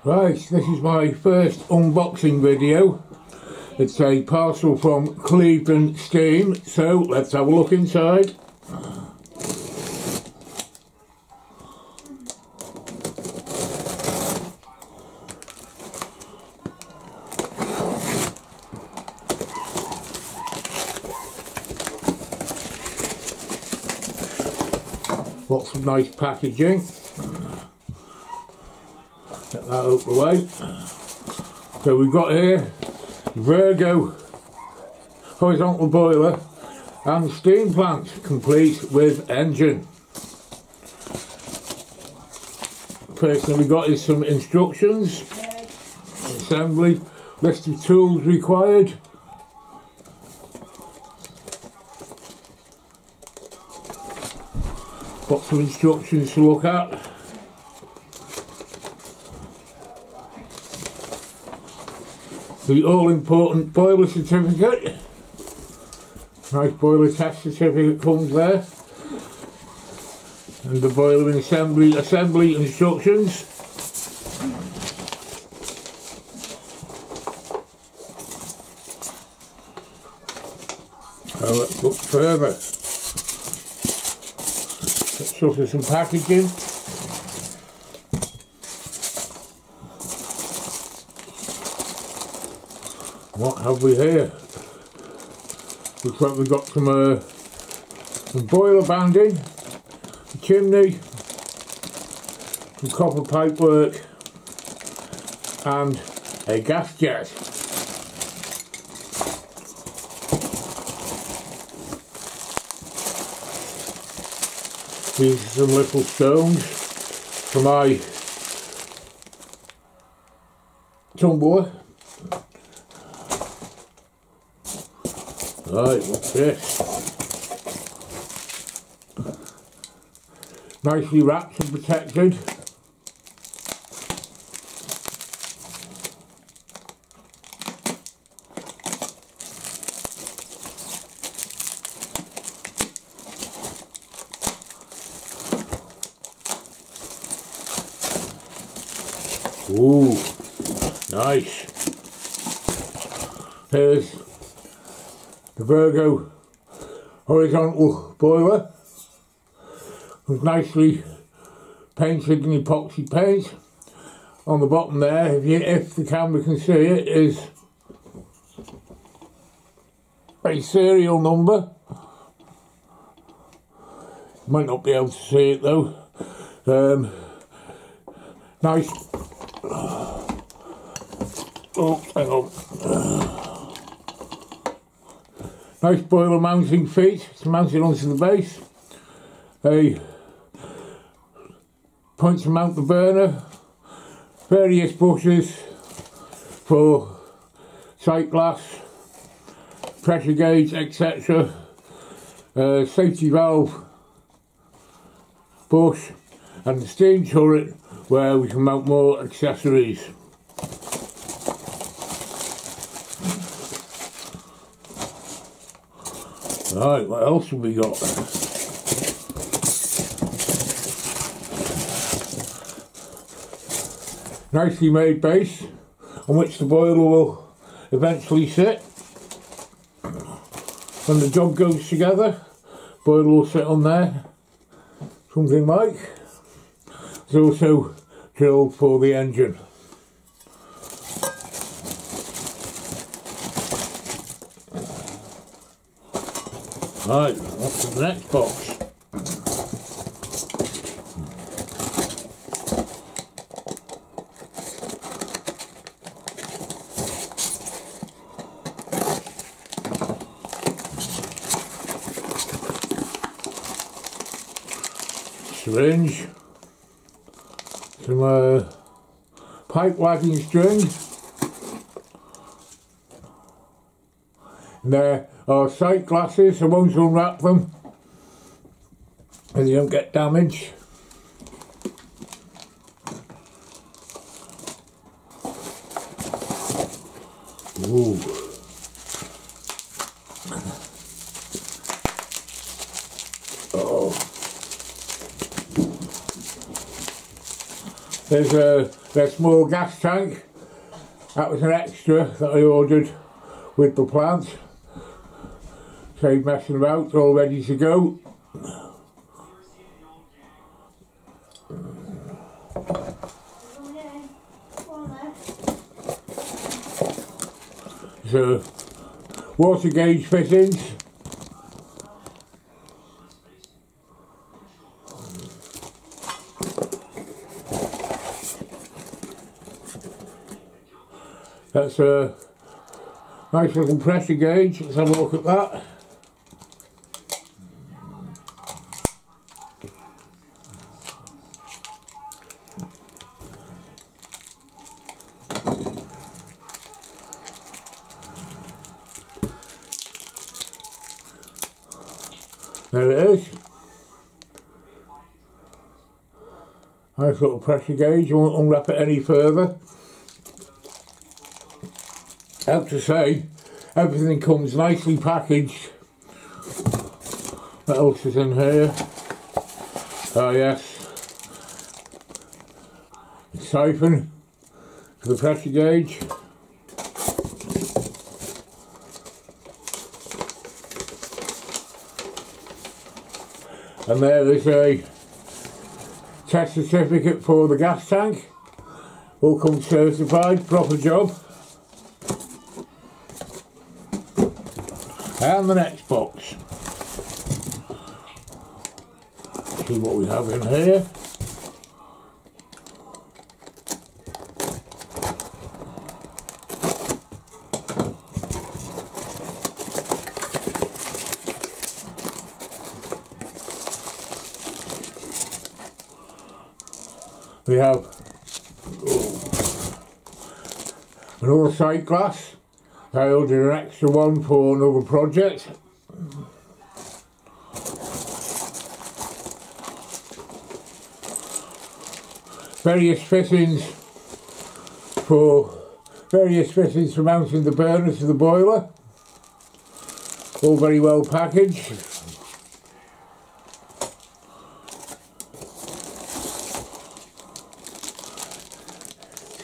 Right, this is my first unboxing video. It's a parcel from Clevedon Steam, so let's have a look inside. Lots of nice packaging. Get that out of the way. So we've got here Virgo horizontal boiler and steam plant, complete with engine. First thing we got is some instructions, assembly, list of tools required. Got some instructions to look at. The all-important boiler certificate. Nice boiler test certificate comes there. And the boiler assembly instructions. So let's look further. Let's suffer some packaging. What have we here? Looks like we've got some boiler banding, a chimney, some copper pipe work and a gas jet. These are some little stones for my tumbler. Right, what's this? Nicely wrapped and protected. Ooh, nice. Here's the Virgo horizontal boiler. It's nicely painted in epoxy paint. On the bottom there, if the camera can see it, is a serial number. You might not be able to see it though. Nice. Oh, hang on. Nice boiler mounting feet, it's mounted onto the base. A point to mount the burner, various bushes for sight glass, pressure gauge, etc. Safety valve bush, and the steam turret where we can mount more accessories. Right, what else have we got? Nicely made base on which the boiler will eventually sit. When the job goes together, boiler will sit on there, something like. There's also drilled for the engine. Right, what's in the next box? Syringe, some pipe wagging string, and there are sight glasses. I won't unwrap them and you don't get damage. Ooh. Oh. There's their small gas tank. That was an extra that I ordered with the plant. Save messing about, it's all ready to go. So, water gauge fittings. That's a nice little pressure gauge. Let's have a look at that. There it is. Nice little pressure gauge. You won't unwrap it any further. I have to say, everything comes nicely packaged. What else is in here? Oh yes, the siphon for the pressure gauge. And there is a test certificate for the gas tank. All comes certified, proper job. And the next box. See what we have in here. We have another sight glass. I ordered an extra one for another project. Various fittings for mounting the burner to the boiler. All very well packaged.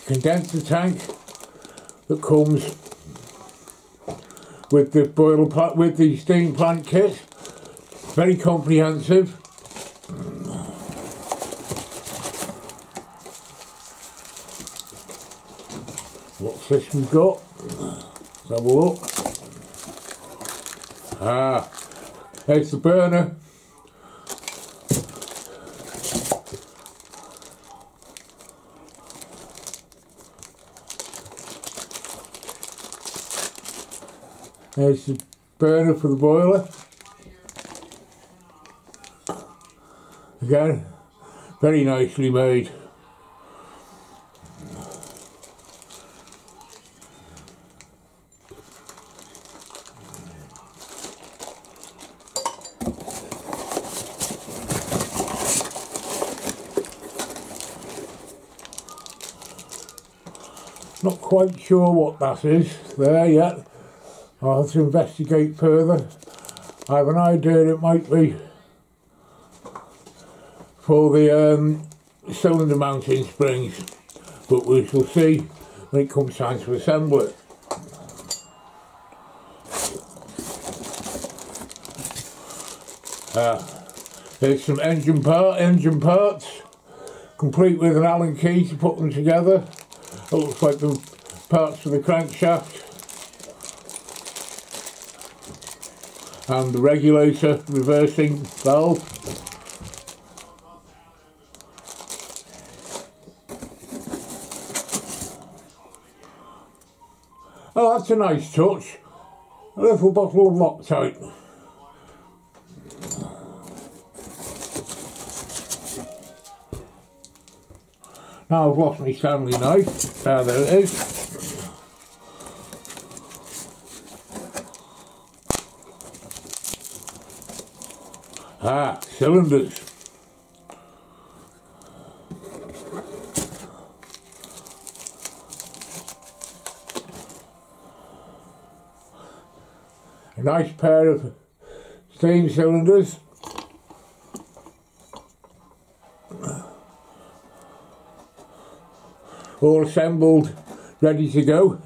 Condenser tank that comes with the boiler pot, with the steam plant kit. Very comprehensive. What's this we've got? Let's have a look. Ah, there's the burner. There's the burner for the boiler. Again, very nicely made. Not quite sure what that is there yet. I'll have to investigate further. I have an idea it might be for the cylinder mounting springs, but we shall see when it comes time to assemble it. There's some engine parts, complete with an Allen key to put them together. It looks like the parts for the crankshaft and the regulator reversing valve. Oh, that's a nice touch. A little bottle of Loctite. Now I've lost my Stanley knife. There it is. Ah, cylinders. A nice pair of steam cylinders. all assembled, ready to go.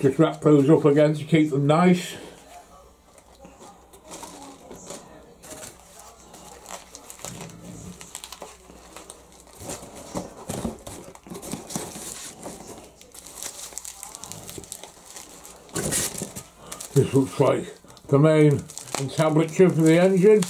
Just wrap those up again to keep them nice. This looks like the main entablature for the engine.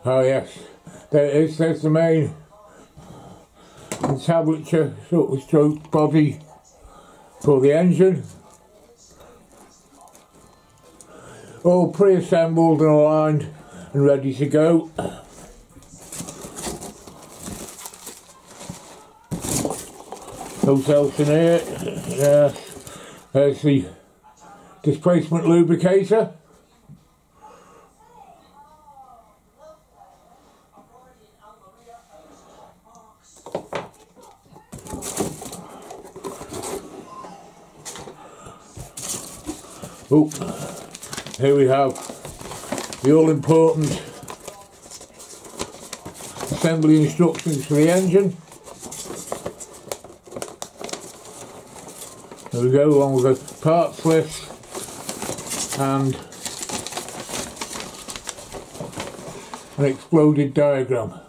Oh yes, there it is, there's the main entablature, sort of stroke body for the engine. All pre-assembled and aligned and ready to go. Hotels in here, yes, there's the displacement lubricator. Oh, here we have the all-important assembly instructions for the engine. There we go, along with the parts list and an exploded diagram.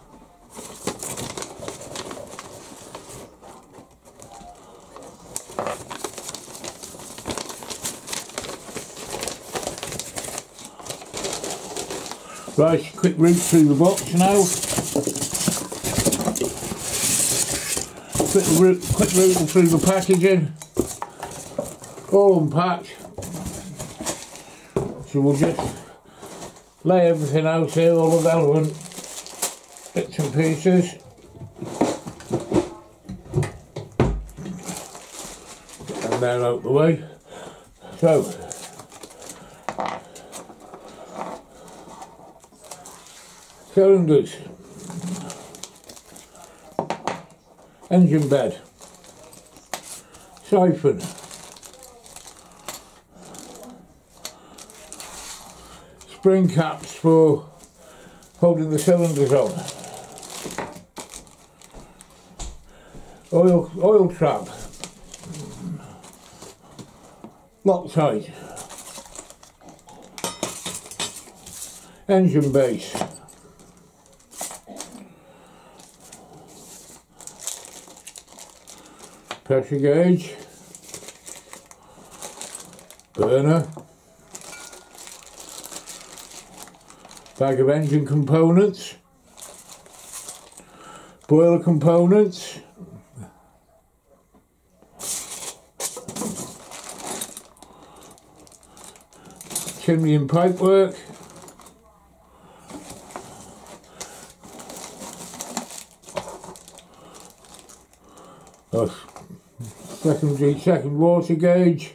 Right, quick route through the box now. Quick route through the packaging. All unpacked. So we'll just lay everything out here, all the relevant bits and pieces. And they're out the way. So, cylinders, engine bed, siphon, spring caps for holding the cylinders on, oil trap, Loctite, engine base, pressure gauge, burner, bag of engine components, boiler components, chimney and pipework, second water gauge,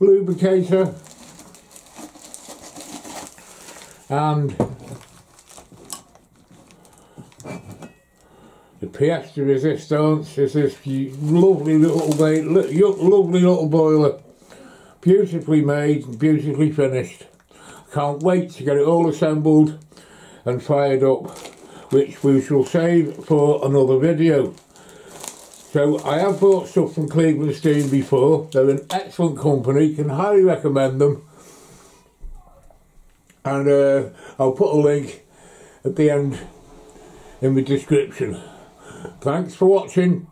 lubricator, and the pièce de résistance is this lovely little boiler, beautifully made and beautifully finished. Can't wait to get it all assembled and fired up, which we shall save for another video. So I have bought stuff from Clevedon Steam before. They're an excellent company, can highly recommend them. And I'll put a link at the end in the description. Thanks for watching.